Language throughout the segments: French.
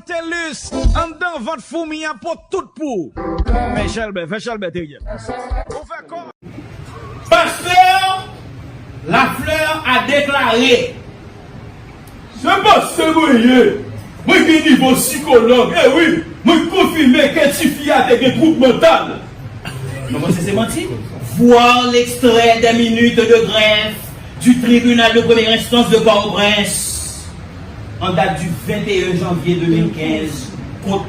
TELUS, en dans votre fourmi pour tout pour. Fais Chelbert, on fait quoi? Pasteur Lafleur a déclaré. C'est pas ce moyen. Moi qui niveau psychologue, eh oui, moi confirmé que tu fille a des troubles mentaux. Comment c'est menti? Voir l'extrait des minutes de grève du tribunal de première instance de Port-au-Prince en date du 21 janvier 2015 contre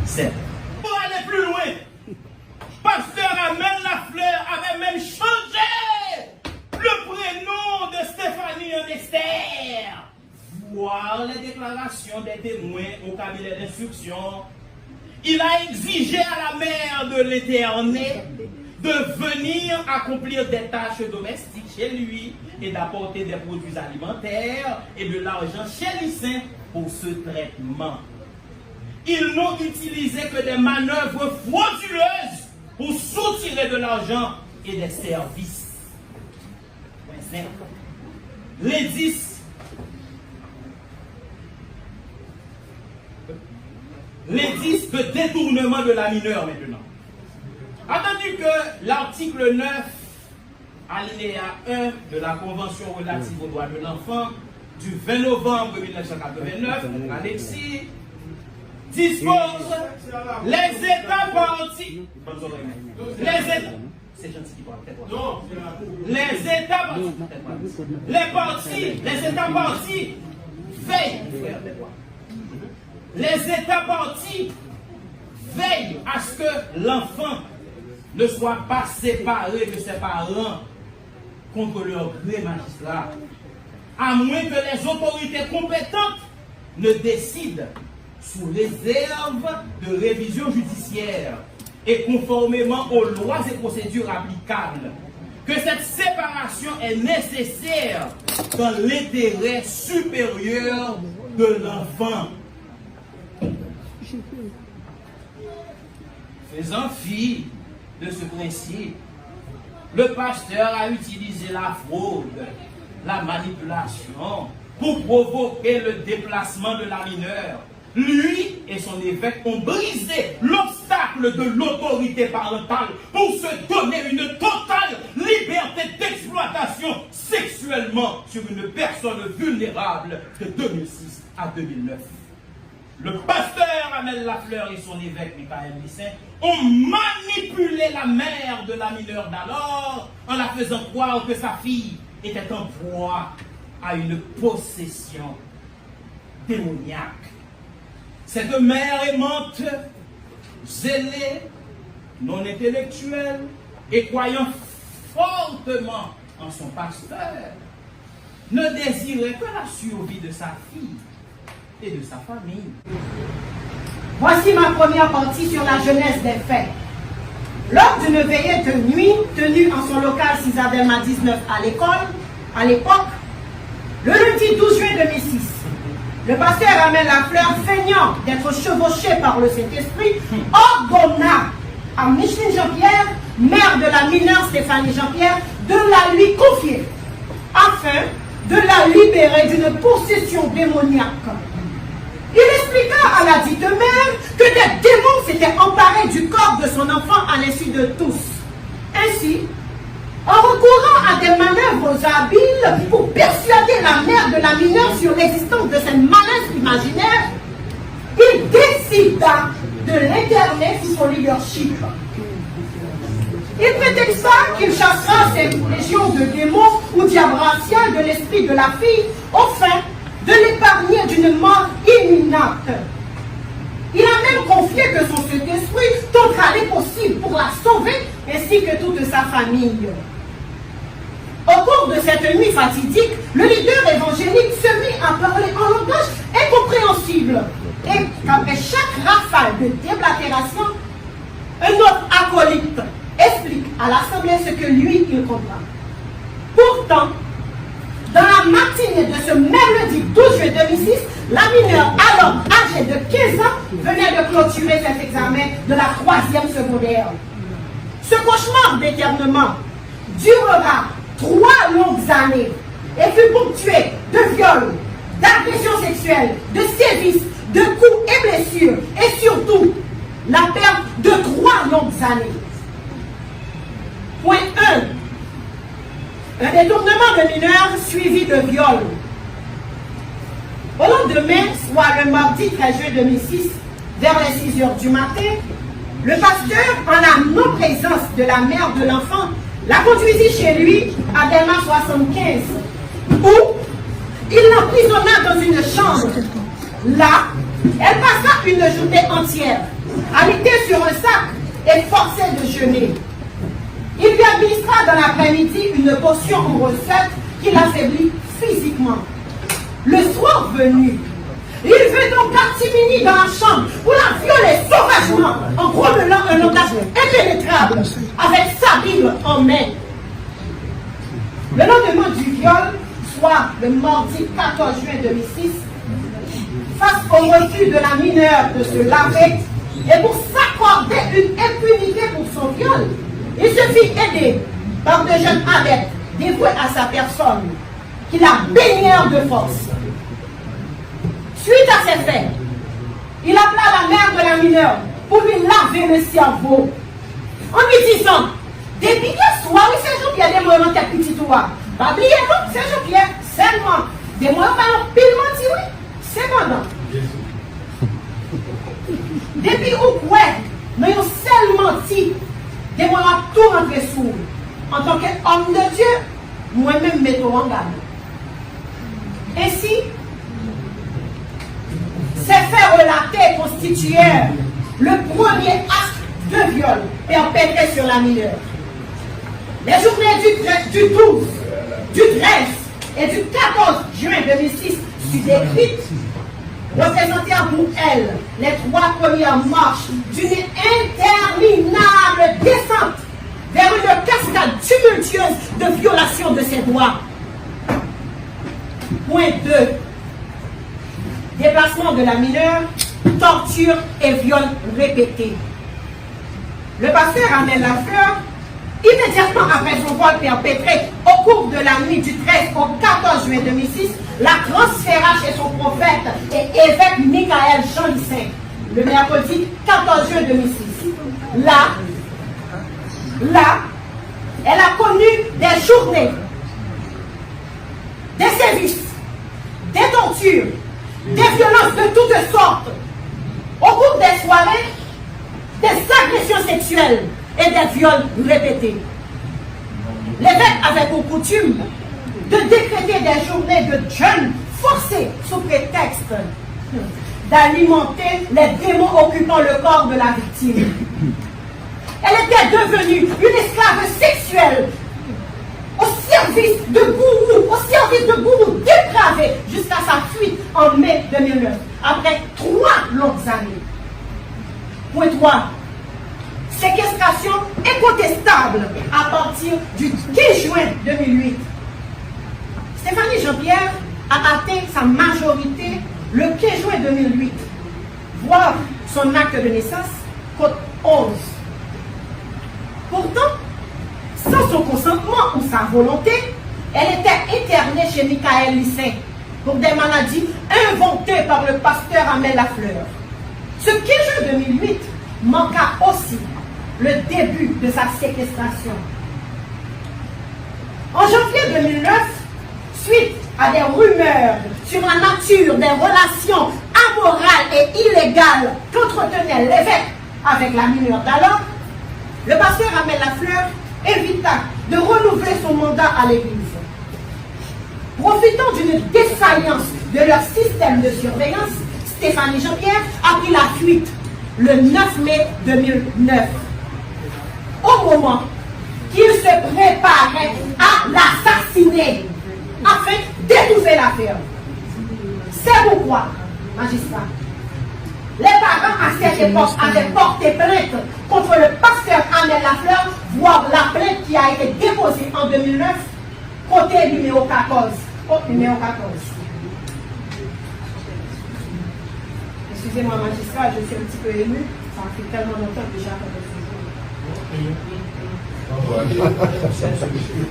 7. Pour aller plus loin, Pasteur Amel Lafleur avait même changé le prénom de Stéphanie en Esther. Voir les déclarations des témoins au cabinet d'instruction, il a exigé à la mère de l'interné de venir accomplir des tâches domestiques chez lui et d'apporter des produits alimentaires et de l'argent chez Lycée pour ce traitement. Ils n'ont utilisé que des manœuvres frauduleuses pour soutirer de l'argent et des services. L'indice de détournement de la mineure maintenant. Attendu que l'article 9, alinéa 1 de la Convention relative aux droits de l'enfant du 20 novembre 1989, annexé, dispose les États partis. C'est gentil qui parle, peut-être. Les États partis veillent. Les États partis veillent à ce que l'enfant ne soit pas séparé de ses parents contre leur gré magistrat, à moins que les autorités compétentes ne décident sous réserve de révision judiciaire et conformément aux lois et procédures applicables que cette séparation est nécessaire dans l'intérêt supérieur de l'enfant. Faisant fi de ce principe, le pasteur a utilisé la fraude, la manipulation pour provoquer le déplacement de la mineure. Lui et son évêque ont brisé l'obstacle de l'autorité parentale pour se donner une totale liberté d'exploitation sexuellement sur une personne vulnérable de 2006 à 2009. Le pasteur Amel Lafleur et son évêque Michael Lissin ont manipulé la mère de la mineure d'alors en la faisant croire que sa fille était en proie à une possession démoniaque. Cette mère aimante, zélée, non intellectuelle et croyant fortement en son pasteur, ne désirait que la survie de sa fille et de sa famille. Voici ma première partie sur la jeunesse des faits. Lors d'une veillée de nuit tenue en son local Cisadelma 19 à l'époque, le lundi 12 juin 2006, le pasteur Amel Lafleur, feignant d'être chevauché par le Saint-Esprit, ordonna à Micheline Jean-Pierre, mère de la mineure Stéphanie Jean-Pierre, de la lui confier, afin de la libérer d'une possession démoniaque. Il expliqua à la dite mère que des démons s'étaient emparés du corps de son enfant à l'insu de tous. Ainsi, en recourant à des manœuvres habiles pour persuader la mère de la mineure sur l'existence de cette malaise imaginaire, il décida de l'interner sous son leadership. Il prétexta qu'il chassera ces légions de démons ou diabratiens de l'esprit de la fille au fin de l'épargner d'une mort imminente. Il a même confié que son Saint-Esprit tentera les possibles pour la sauver ainsi que toute sa famille. Au cours de cette nuit fatidique, le leader évangélique se mit à parler en langage incompréhensible et qu'après chaque rafale de déblatération, un autre acolyte explique à l'Assemblée ce que lui il comprend. Pourtant, dans la matinée de ce mercredi 12 juillet 2006, la mineure, alors âgée de 15 ans, venait de clôturer cet examen de la 3e secondaire. Ce cauchemar d'éternement durera 3 longues années et fut ponctué de viols, d'agressions sexuelles, de sévices, de coups et années. Point 1. Un détournement de mineurs suivi de viol. Au lendemain, soit le mardi 13 juin 2006, vers les 6 heures du matin, le pasteur, en la non-présence de la mère de l'enfant, la conduisit chez lui à Delma 75, où il l'emprisonna dans une chambre. Là, elle passa une journée entière, alitée sur un sac et forcée de jeûner. Il lui administra dans l'après-midi une potion en recette qui l'affaiblit physiquement. Le soir venu, il veut donc Catimini dans la chambre pour la violer sauvagement en grommelant un langage impénétrable avec sa Bible en main. Le lendemain du viol, soit le mardi 14 juin 2006, face au refus de la mineure de se laver et pour s'accorder une impunité pour son viol, il se fit aider par de jeunes adeptes dévoués à sa personne qui la baignèrent de force. Suite à ces faits, il appela la mère de la mineure pour lui laver le cerveau en lui disant: depuis que soir, oui, c'est Jean-Pierre, des mots dans petit toi. Pas oublier, non, c'est Jean-Pierre, c'est moi. Des mots dans pile menti, oui, c'est moi. Depuis où, ouais, nous avons seulement menti, des mots tout rentré sous. En tant qu'homme de Dieu, moi-même, mettons en garde. Ainsi, ces faits relatés constituèrent le premier acte de viol perpétré sur la mineure. Les journées du 12, du 13 et du 14 juin 2006 sur décrites représentèrent pour elle les 3 premières marches d'une interminable descente vers une cascade tumultueuse de violation de ses droits. Point 2. Déplacement de la mineure, torture et viol répétés. Le pasteur Amel Lafleur, immédiatement après son vol perpétré au cours de la nuit du 13 au 14 juin 2006, la transféra chez son prophète et évêque Michael Jean Lissin, le mercredi 14 juin 2006. Là, elle a connu des journées, des sévices, des tortures, des violences de toutes sortes, au cours des soirées, des agressions sexuelles et des viols répétés. L'évêque avait pour coutume de décréter des journées de jeûne forcés sous prétexte d'alimenter les démons occupant le corps de la victime. Elle était devenue une esclave sexuelle au service de gourous dépravés jusqu'à sa fuite en mai 2009, après 3 longues années. Point 3. Séquestration incontestable à partir du 15 juin 2008. Stéphanie Jean-Pierre a atteint sa majorité le 15 juin 2008, voire son acte de naissance, code 11. Pourtant, sans son consentement ou sa volonté, elle était internée chez Michael Lissin pour des maladies inventées par le pasteur Amel Lafleur. Ce 15 juin 2008 manqua aussi le début de sa séquestration. En janvier 2009, suite à des rumeurs sur la nature des relations amorales et illégales qu'entretenait l'évêque avec la mineure d'alors, le pasteur Amel Lafleur évita de renouveler son mandat à l'église. Profitant d'une défaillance de leur système de surveillance, Stéphanie Jean-Pierre a pris la fuite le 9 mai 2009. Au moment qu'il se préparait à l'assassiner afin d'étouffer l'affaire. C'est pourquoi, magistrat, les parents à cette époque avaient porté plainte contre le pasteur Amel Lafleur, voire la plainte qui a été déposée en 2009, côté numéro 14. Numéro 14. Excusez-moi, magistrat, je suis un petit peu ému. Ça fait tellement longtemps déjà qu'on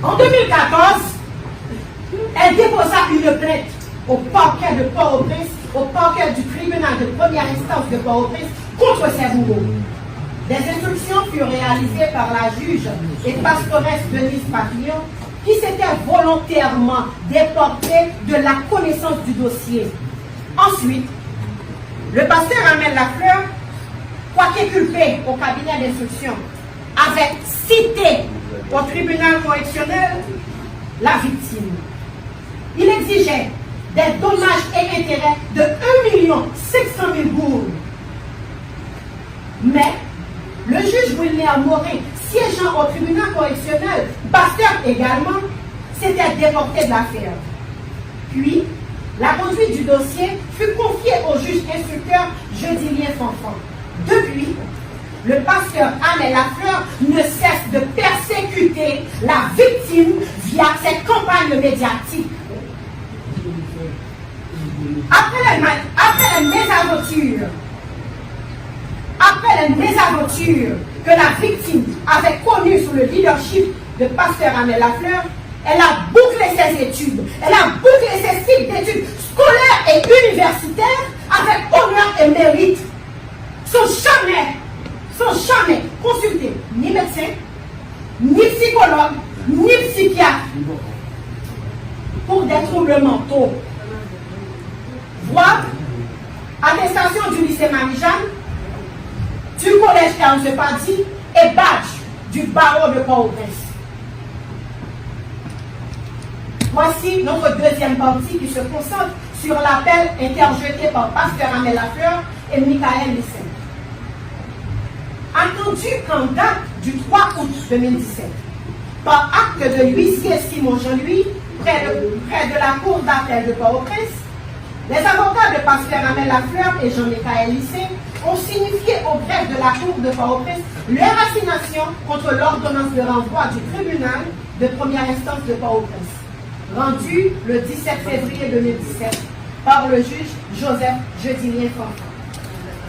en 2014, elle déposa une plainte au parquet de Port-au-Prince, au parquet du tribunal de première instance de Port-au-Prince contre ses bourreaux. Des instructions furent réalisées par la juge et pastoresse Denise Papillon, qui s'était volontairement déportée de la connaissance du dossier. Ensuite, le pasteur Amel Lafleur, quoique culpé au cabinet d'instruction, avait cité au tribunal correctionnel la victime. Il exigeait des dommages et intérêts de 1 500 000 goules. Mais le juge William Morin, siégeant au tribunal correctionnel, pasteur également, s'était déporté de l'affaire. Puis, la conduite du dossier fut confiée au juge instructeur Jodilien Fanfan. Depuis, le pasteur Amel Lafleur ne cesse de persécuter la victime via ses campagnes médiatiques. Après les mésaventures que la victime avait connues sous le leadership de pasteur Amel Lafleur, elle a bouclé ses études, elle a bouclé ses cycles d'études scolaires et universitaires avec honneur et mérite, sans jamais consulter ni médecin, ni psychologue, ni psychiatre pour des troubles mentaux. Voir attestation du lycée Marie-Jeanne, du collège Carl Sepadi et badge du barreau de Port-au-Prince. Voici notre deuxième partie qui se concentre sur l'appel interjeté par pasteur Amel Lafleur et Michael Lissin. Attendu qu'en date du 3 août 2017, par acte de l'huissier Simon Jean-Louis, près de la cour d'appel de Port-au-Prince, les avocats de pasteur Amel Lafleur et Jean-Michael Lissin ont signifié au greffe de la cour de Port-au-Prince leur assignation contre l'ordonnance de renvoi du tribunal de première instance de Port-au-Prince, rendue le 17 février 2017 par le juge Joseph Jodilien Fanfan,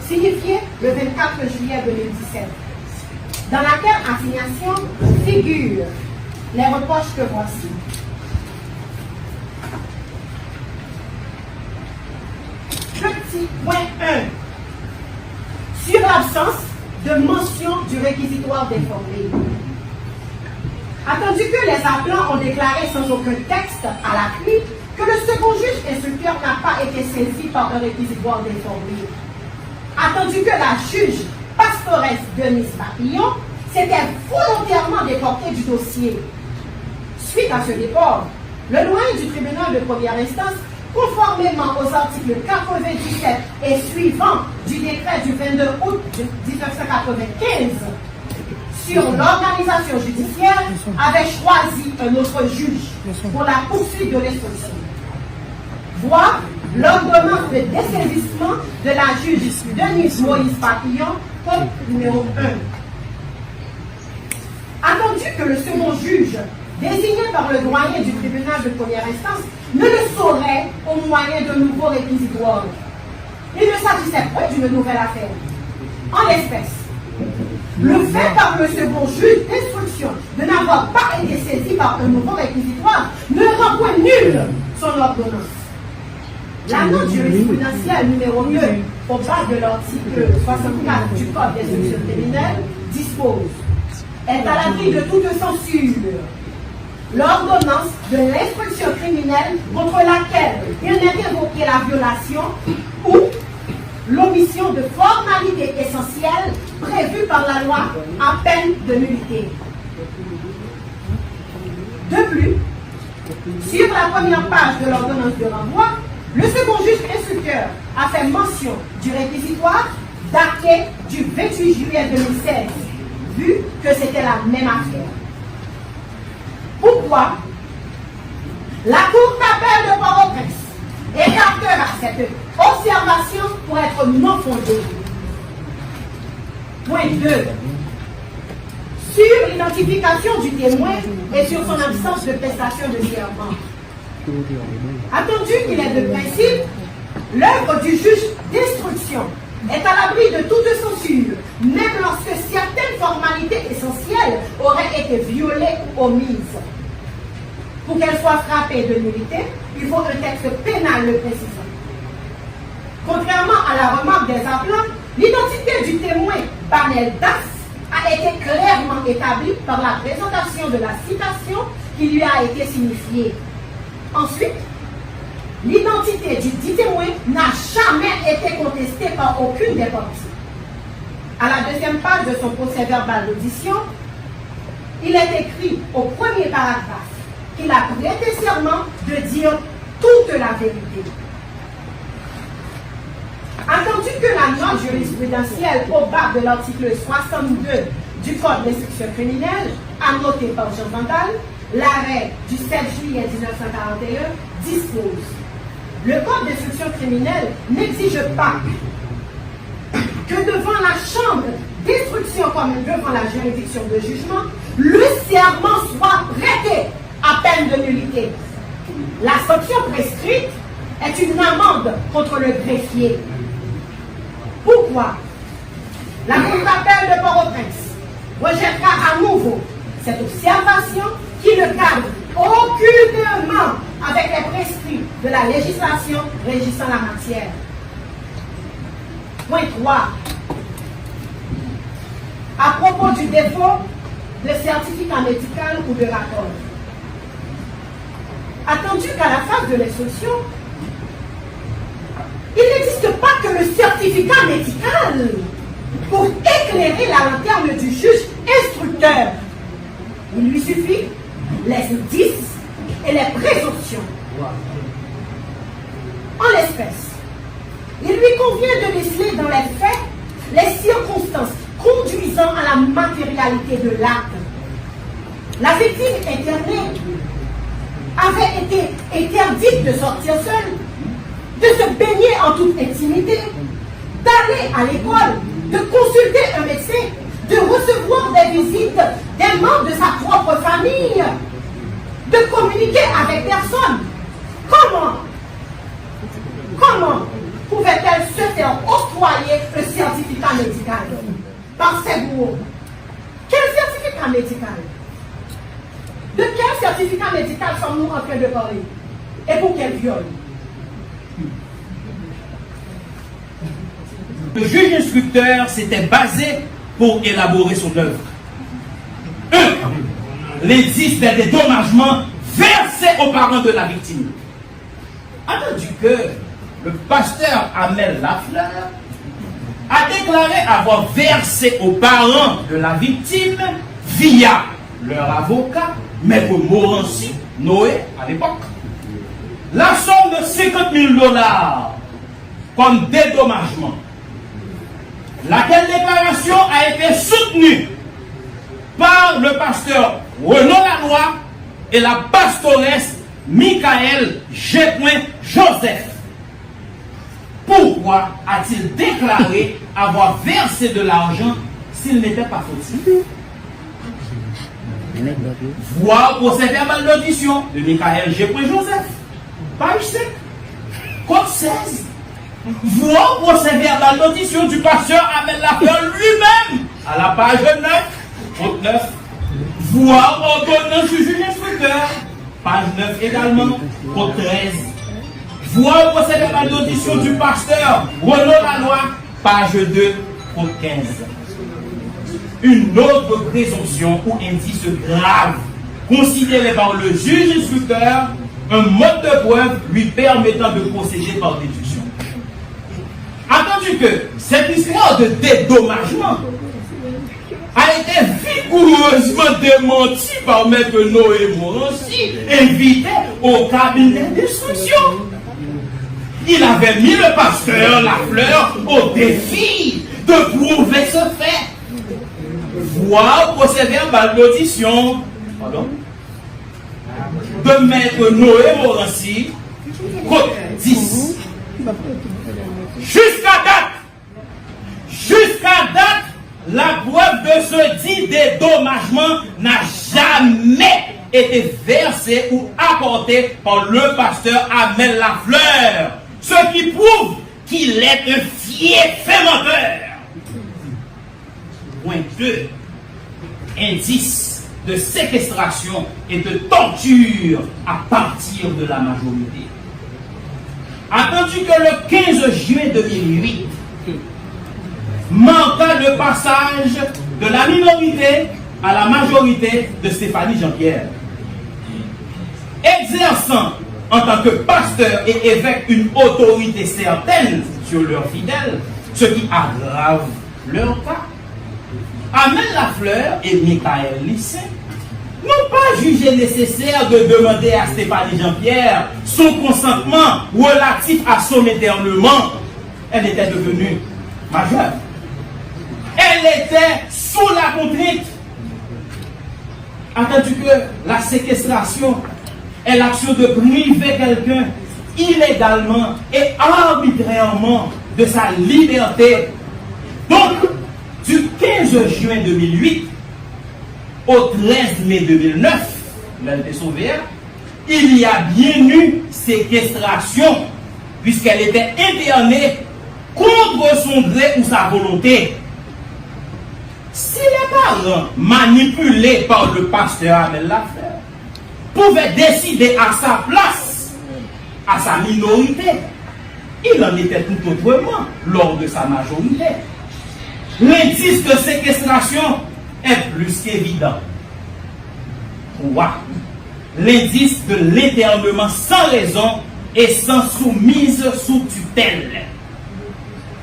signifié le 24 juillet 2017, dans laquelle assignation figurent les reproches que voici. Petit point 1. Sur l'absence de mention du réquisitoire d'informer. Attendu que les appelants ont déclaré sans aucun texte à la CLI que le second juge instructeur n'a pas été saisi par un réquisitoire d'informer. Attendu que la juge pastoresse Denise Papillon s'était volontairement déportée du dossier. Suite à ce déport, le doyen du tribunal de première instance, conformément aux articles 97 et suivants du décret du 22 août 1995 sur l'organisation judiciaire, avait choisi un autre juge pour la poursuite de l'instruction. Voir l'ordonnance de dessaisissement de la juge Denise Moïse Papillon, code numéro 1. Attendu que le second juge, désigné par le doyen du tribunal de première instance, ne le saurait au moyen de nouveaux réquisitoires. Il ne s'agissait pas d'une nouvelle affaire. En l'espèce, le fait par le second juge d'instruction de n'avoir pas été saisi par un nouveau réquisitoire ne rend point nulle son ordonnance. La note jurisprudentielle numéro 2 au bas de l'article 64 du Code des instructions criminelles dispose: est à l'abri de toute censure l'ordonnance de l'instruction criminelle contre laquelle il n'est évoqué la violation ou l'omission de formalités essentielles prévues par la loi à peine de nullité. De plus, sur la première page de l'ordonnance de renvoi, le second juge instructeur a fait mention du réquisitoire daté du 28 juillet 2016, vu que c'était la même affaire. Pourquoi la Cour d'appel de Port-au-Prince écartera cette observation pour être non fondée? Point 2. Sur l'identification du témoin et sur son absence de prestation de serment. Attendu qu'il est de principe, l'œuvre du juge d'instruction est à l'abri de toute censure, même lorsque certaines formalités essentielles auraient été violées ou omises. Pour qu'elle soit frappée de nullité, il faut un texte pénal le précisant. Contrairement à la remarque des appelants, l'identité du témoin Banel Das a été clairement établi par la présentation de la citation qui lui a été signifiée. Ensuite, l'identité du dit témoin n'a jamais été contestée par aucune des parties. À la deuxième page de son procès-verbal d'audition, il est écrit au premier paragraphe qu'il a prêté serment de dire toute la vérité. Attendu que la note jurisprudentielle au bas de l'article 62 du Code d'instruction criminelle, annoté par Jean Vandal, l'arrêt du 7 juillet 1941 dispose: le Code d'instruction criminelle n'exige pas que devant la chambre d'instruction comme devant la juridiction de jugement, le serment soit prêté à peine de nullité. La sanction prescrite est une amende contre le greffier. Pourquoi? La Cour d'appel de Port-au-Prince rejettera à nouveau cette observation qui ne cadre aucunement avec les prescrits de la législation régissant la matière. Point 3. À propos du défaut de certificat médical ou de rapport. Attendu qu'à la phase de l'instruction, il n'existe pas que le certificat médical pour éclairer la lanterne du juge instructeur. Il lui suffit les indices et les présomptions. En l'espèce, il lui convient de déceler dans les faits les circonstances conduisant à la matérialité de l'acte. La victime internée avait été interdite de sortir seule, de se baigner en toute intimité, d'aller à l'école, de consulter un médecin, de recevoir des visites des membres de sa propre famille, de communiquer avec personne. Comment pouvait-elle se faire octroyer un certificat médical par ses bourreaux? Quel certificat médical? De quel certificat médical sommes-nous en train de parler? Et pour quel viol? Le juge instructeur s'était basé pour élaborer son œuvre. 1. L'indice des dédommagements versés aux parents de la victime. Attendu que le pasteur Amel Lafleur a déclaré avoir versé aux parents de la victime via leur avocat, Maître Morancy Noé à l'époque, la somme de $50,000 comme dédommagement. Laquelle déclaration a été soutenue par le pasteur Renaud Lanois et la pastoresse Michael G. Joseph. Pourquoi a-t-il déclaré avoir versé de l'argent s'il n'était pas fautif? Voir procès-verbal d'audition de Michael G. Joseph, page 5, code 16. Voir procès-verbal d'audition du pasteur Amel Lafleur lui-même à la page 9, code 9. Voir ordonnance du juge instructeur, page 9 également, code 13. Voir procès-verbal d'audition du pasteur Renaud Lanois, page 2, code 15. Une autre présomption ou indice grave considéré par le juge instructeur, un mode de preuve lui permettant de procéder par déduction. Attendu que cette histoire de dédommagement a été vigoureusement démentie par Maître Noé Morancy, invité au cabinet d'instruction. Il avait mis le pasteur Lafleur au défi de prouver ce fait. Voir procès-verbal d'audition de Maître Noé Morancy, code 10. Jusqu'à date, la preuve de ce dit dédommagement n'a jamais été versée ou apportée par le pasteur Amel Lafleur, ce qui prouve qu'il est un fief menteur. Point 2. Indice de séquestration et de torture à partir de la majorité. Attendu que le 15 juin 2008 manqua le passage de la minorité à la majorité de Stéphanie Jean-Pierre. Exerçant en tant que pasteur et évêque une autorité certaine sur leurs fidèles, ce qui aggrave leur cas. Amel Lafleur et Michael Lycée n'ont pas jugé nécessaire de demander à Stéphanie Jean-Pierre son consentement relatif à son éternement. Elle était devenue majeure. Elle était sous la contrainte. Attendu que la séquestration est l'action de priver quelqu'un illégalement et arbitrairement de sa liberté. Donc, du 15 juin 2008 au 13 mai 2009, elle était sauvée, il y a bien eu séquestration, puisqu'elle était internée contre son gré ou sa volonté. Si les parents, manipulés par le pasteur Amel Lafleur, pouvaient décider à sa place, à sa minorité, il en était tout autrement lors de sa majorité. L'indice de séquestration est plus qu'évident. 3. L'indice de l'éternement sans raison et sans soumise sous tutelle.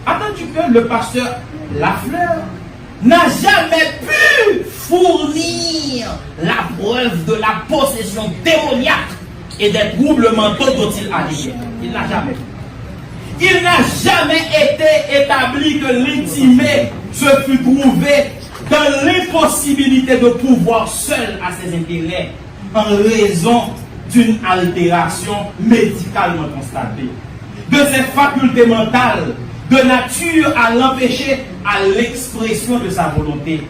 Attendu que le pasteur Lafleur n'a jamais pu fournir la preuve de la possession démoniaque et des troubles mentaux dont il alléguait. Il n'a jamais pu. Il n'a jamais été établi que l'intimé se fut trouvé dans l'impossibilité de pouvoir seul à ses intérêts en raison d'une altération médicalement constatée, de ses facultés mentales, de nature à l'empêcher à l'expression de sa volonté.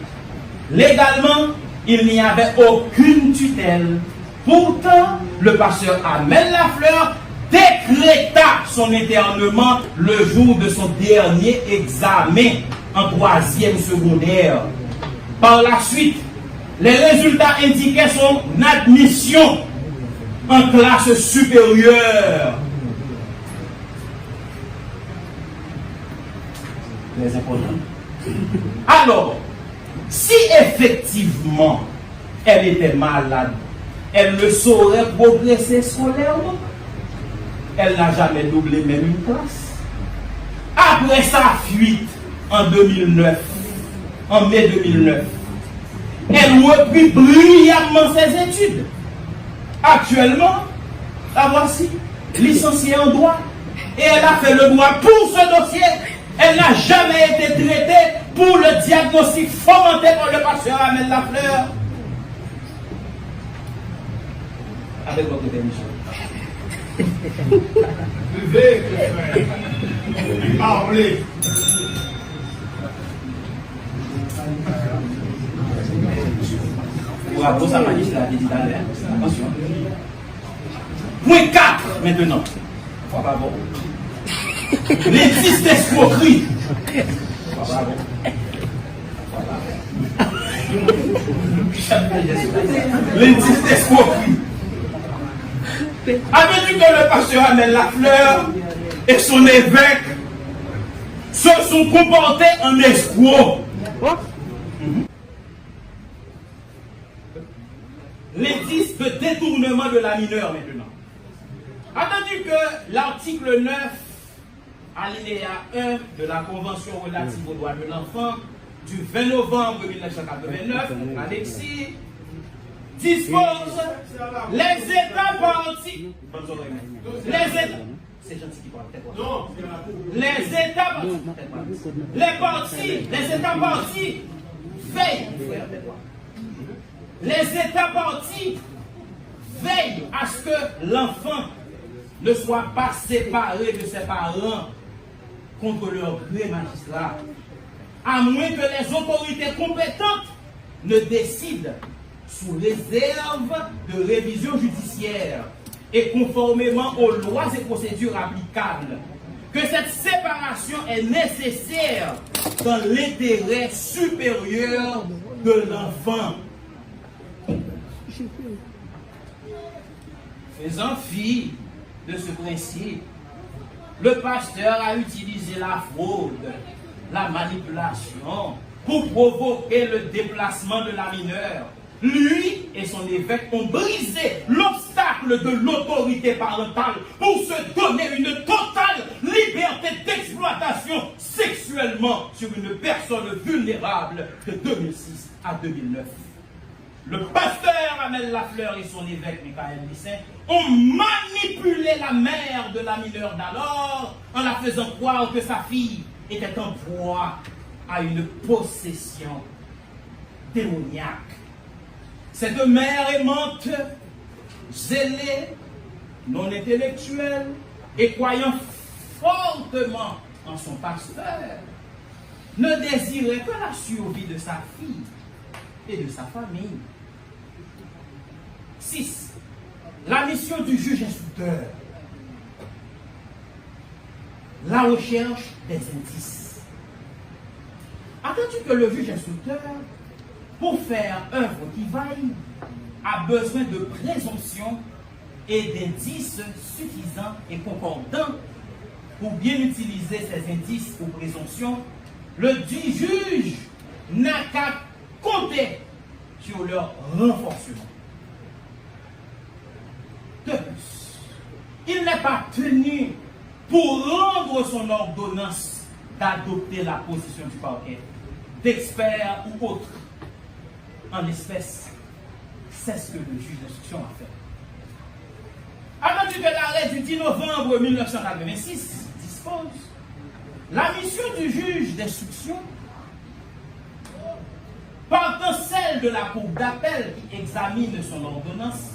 Légalement, il n'y avait aucune tutelle. Pourtant, le pasteur Amel Lafleur décréta son internement le jour de son dernier examen en 3e secondaire. Par la suite, les résultats indiquaient son admission en classe supérieure. Les imposants. Alors, si effectivement elle était malade, elle ne saurait progresser scolairement. Elle n'a jamais doublé même une classe. Après sa fuite en 2009, en mai 2009, elle reprit brillamment ses études. Actuellement, la voici, licenciée en droit, et elle a fait le droit pour ce dossier. Elle n'a jamais été traitée pour le diagnostic fomenté par le pasteur Amel Lafleur. Avec votre permission. Levez, parlez. Bravo, ça m'a dit, ça a dit d'aller. Attention. Point 4 maintenant. Bravo. L'indice d'escroquerie. Bravo. L'indice d'escroquerie. Avez-vous que le pasteur Amel Lafleur et son évêque se sont comportés en escrocs? L'indice de détournement de la mineure maintenant. Attendu que l'article 9, alinéa 1 de la Convention relative aux droits de l'enfant du 20 novembre 1989, annexé, dispose les États partis. C'est gentil qui parle. Les États partis. Les États partis veillent. Les États partis veillent à ce que l'enfant ne soit pas séparé de ses parents contre leur gré magistrat, à moins que les autorités compétentes ne décident sous réserve de révision judiciaire et conformément aux lois et procédures applicables, que cette séparation est nécessaire dans l'intérêt supérieur de l'enfant. Faisant fi de ce principe, le pasteur a utilisé la fraude, la manipulation pour provoquer le déplacement de la mineure. Lui et son évêque ont brisé l'obstacle de l'autorité parentale pour se donner une totale liberté d'exploitation sexuellement sur une personne vulnérable de 2006 à 2009. Le pasteur Amel Lafleur et son évêque Michael Lissin ont manipulé la mère de la mineure d'alors en la faisant croire que sa fille était en proie à une possession démoniaque. Cette mère aimante, zélée, non intellectuelle et croyant fortement en son pasteur, ne désirait que la survie de sa fille et de sa famille. 6. La mission du juge instructeur. La recherche des indices. Attends-tu que le juge instructeur, pour faire œuvre qui vaille, a besoin de présomption et d'indices suffisants et concordants pour bien utiliser ces indices ou présomptions? Le dit juge n'a qu'à compter sur leur renforcement. De plus, il n'est pas tenu pour rendre son ordonnance d'adopter la position du parquet, d'expert ou autre. En espèce, c'est ce que le juge d'instruction a fait. Attendu que l'arrêt du 10 novembre 1986 dispose, la mission du juge d'instruction, partant celle de la cour d'appel qui examine son ordonnance,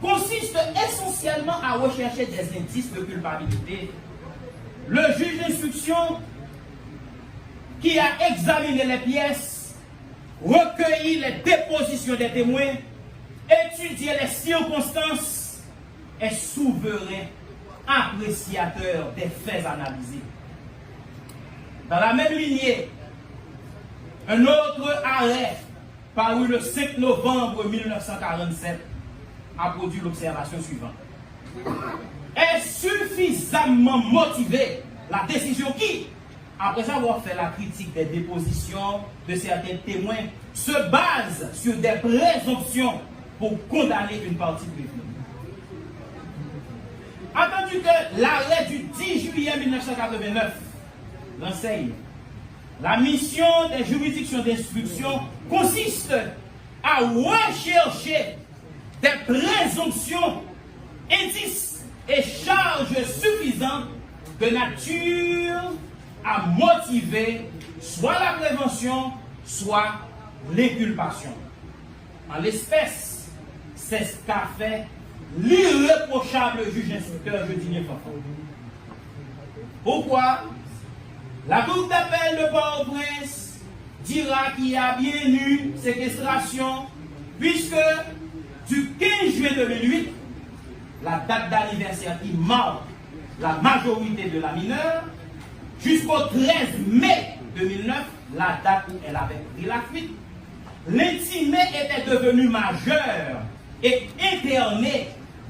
consiste essentiellement à rechercher des indices de culpabilité. Le juge d'instruction, qui a examiné les pièces, recueilli les dépositions des témoins, étudié les circonstances, est souverain appréciateur des faits analysés. Dans la même lignée, un autre arrêt paru le 5 novembre 1947 a produit l'observation suivante. Est suffisamment motivée la décision qui, après avoir fait la critique des dépositions de certains témoins, se base sur des présomptions pour condamner une partie du délit. Attendu que l'arrêt du 10 juillet 1989 l'enseigne, la mission des juridictions d'instruction consiste à rechercher des présomptions, indices et charges suffisantes de nature à motiver soit la prévention, soit l'inculpation. En l'espèce, c'est ce qu'a fait l'irréprochable juge instructeur Jodinien Fanfan. Pourquoi? La cour d'appel de Port-au-Prince dira qu'il y a bien eu séquestration, puisque du 15 juin 2008, la date d'anniversaire qui marque la majorité de la mineure, jusqu'au 13 mai 2009, la date où elle avait pris la fuite, l'intimé était devenu majeur et interné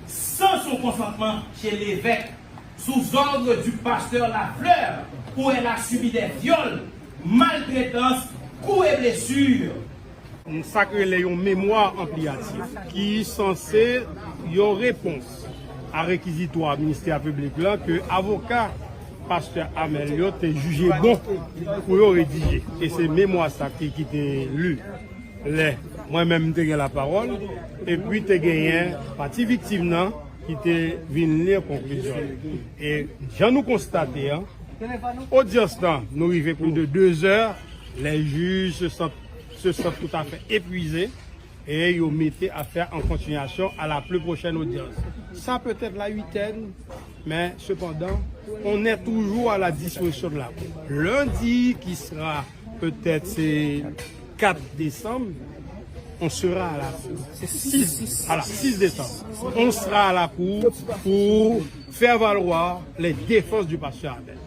sans son consentement chez l'évêque, sous ordre du pasteur Lafleur, où elle a subi des viols, maltraitances, coups et blessures. Une sacrée mémoire ampliative qui est censée y avoir réponse à réquisitoire ministère public là que avocat pasteur Amelio est jugé bon pour rédiger. Et c'est mémoire ça qui était lu. Moi-même, j'ai la parole. Et puis, j'ai gagné partie victime qui était venu lire conclusion. Et j'en nous constaté, audience nous arrivons plus de 2 heures, les juges se sentent tout à fait épuisés et ils mettent à faire en continuation à la plus prochaine audience. Ça peut être la 8e, mais cependant, on est toujours à la disposition de la cour. Lundi, qui sera peut-être 4 décembre, on sera à la cour. C'est 6 décembre. On sera à la cour pour faire valoir les défenses du pasteur Abel.